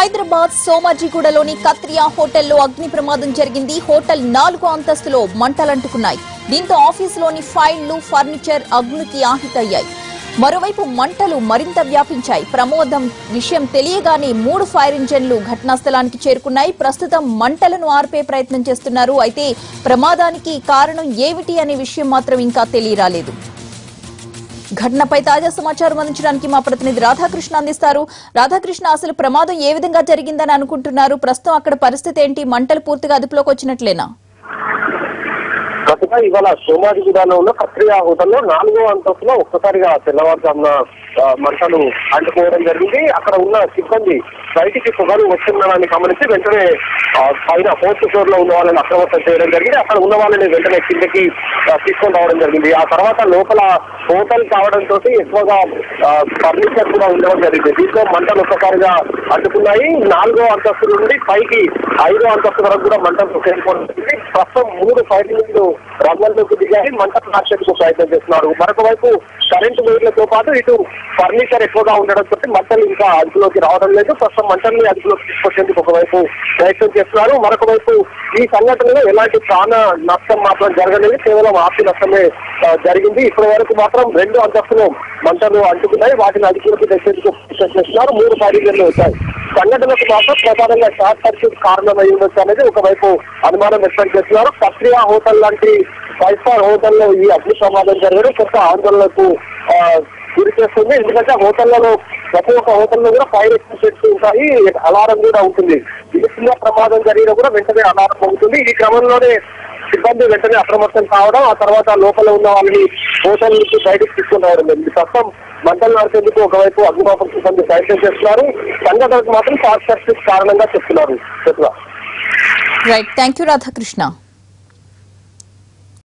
హైదరాబాద్ సోమాజిగూడలోని కత్రియా హోటల్లో అగ్ని ప్రమాదం జరిగింది. హోటల్ 4వ అంతస్తులో మంటలంటుకున్నాయి. దీంతో ఆఫీసులోని ఫైళ్లు, ఫర్నిచర్ అగ్నికి ఆహుతయ్యాయి. మరోవైపు మంటలు మరింత వ్యాపించాయి. ప్రమాదం విషయం తెలియగానే 3 ఫైర్ ఇంజన్లు ఘటనా స్థలానికి చేరుకున్నాయి. ప్రస్తుతం మంటలను ఆర్పే ప్రయత్నం చేస్తున్నారు. అయితే ప్రమాదానికి కారణం ఏమిటి అనే విషయం మాత్రం ఇంకా తెలియరాలేదు. ఘటనపై తాజా సమాచారం అందించడానికి మా ప్రతినిధి రాధాకృష్ణ అందిస్తారు. రాధాకృష్ణ, అసలు ప్రమాదం ఏ విధంగా జరిగిందని అనుకుంటున్నారు? ప్రస్తుతం అక్కడ పరిస్థితి ఏంటి? మంటలు పూర్తిగా అదుపులోకి వచ్చినట్లేనా? ఇవాళ సోమాజిగూడలో ఉన్న కత్రియా హోటల్లో 4వ అంతస్తులో ఒక్కసారిగా తెల్లవారుజామున మంటలు అంటుకోవడం జరిగింది. అక్కడ ఉన్న సిబ్బంది బయటికి పొగలు వస్తుండడాన్ని గమనించి వెంటనే పైన 4th ఫ్లోర్ లో ఉన్న వాళ్ళని అప్రమత్తం చేయడం జరిగింది. అక్కడ ఉన్న వాళ్ళని వెంటనే కిందకి తీసుకొని రావడం జరిగింది. ఆ తర్వాత లోపల హోటల్ కావడంతో ఎక్కువగా ఫర్నిచర్ కూడా ఉండడం జరిగింది. దీంతో మంటలు ఒక్కసారిగా అంటుకున్నాయి. 4వ అంతస్తు నుండి పైకి 5వ అంతస్తు వరకు కూడా మంటలు చేరుకోవడం జరిగింది. ప్రస్తుతం 3 ఫైర్ ఇంజన్లు రంగంలోకి దిగాయి. మంటలు నాశకు ప్రయత్నం చేస్తున్నారు. మరొక వైపు కరెంటు వైర్లతో పాటు ఇటు ఫర్నిచర్ ఎక్కువగా ఉండడంతో మంటలు ఇంకా అదుపులోకి రావడం లేదు. ప్రస్తుతం మంటల్ని అదుపులోకి తీసుకొచ్చేందుకు ఒకవైపు ప్రయత్నం చేస్తున్నారు. మరొక వైపు ఈ సంఘటనలో ఎలాంటి ప్రాణ నష్టం మాత్రం జరగలేదు. కేవలం ఆస్తి నష్టమే జరిగింది. ఇప్పటి వరకు మాత్రం 2 అంతస్తులు మంటలు అంటుకున్నాయి. వాటిని అదుపులోకి తెచ్చేందుకు ప్రయత్నం చేస్తున్నారు. 3 ఫైర్ ఇంజన్లు వచ్చాయి. సంఘటనకు మాత్రం ప్రధానంగా షార్ట్ సర్క్యూట్ కారణమై ఉండొచ్చు అనేది ఒకవైపు అనుమానం వ్యక్తం చేస్తున్నారు. కత్రియా హోటల్ లాంటి 5 స్టార్ హోటల్లో ఈ అగ్ని ప్రమాదం జరగడం కొంత ఆందోళనకు గురి చేస్తుంది. ఎందుకంటే హోటళ్లలో ప్రతి ఒక్క హోటల్లో కూడా ఫైర్ ఎగ్జిట్స్ ఉంటాయి, అలారం కూడా ఉంటుంది. ఇది చిన్న ప్రమాదం జరిగినా కూడా వెంటనే అలారం అవుతుంది. ఈ క్రమంలోనే సిబ్బంది వెంటనే అప్రమత్తం కావడం, ఆ తర్వాత లోపల ఉన్న వాళ్ళని హోటల్ నుంచి బయటకు తీసుకుని రావడం జరిగింది. ప్రస్తుతం మంటలు నడిచేందుకు ఒకవైపు అగ్నిమాపక సిబ్బంది ప్రయత్నం చేస్తున్నారు. సంఘటనకు మాత్రం షార్ట్ సర్క్యూట్ కారణంగా చెప్తున్నారు. Right, thank you Radhakrishna.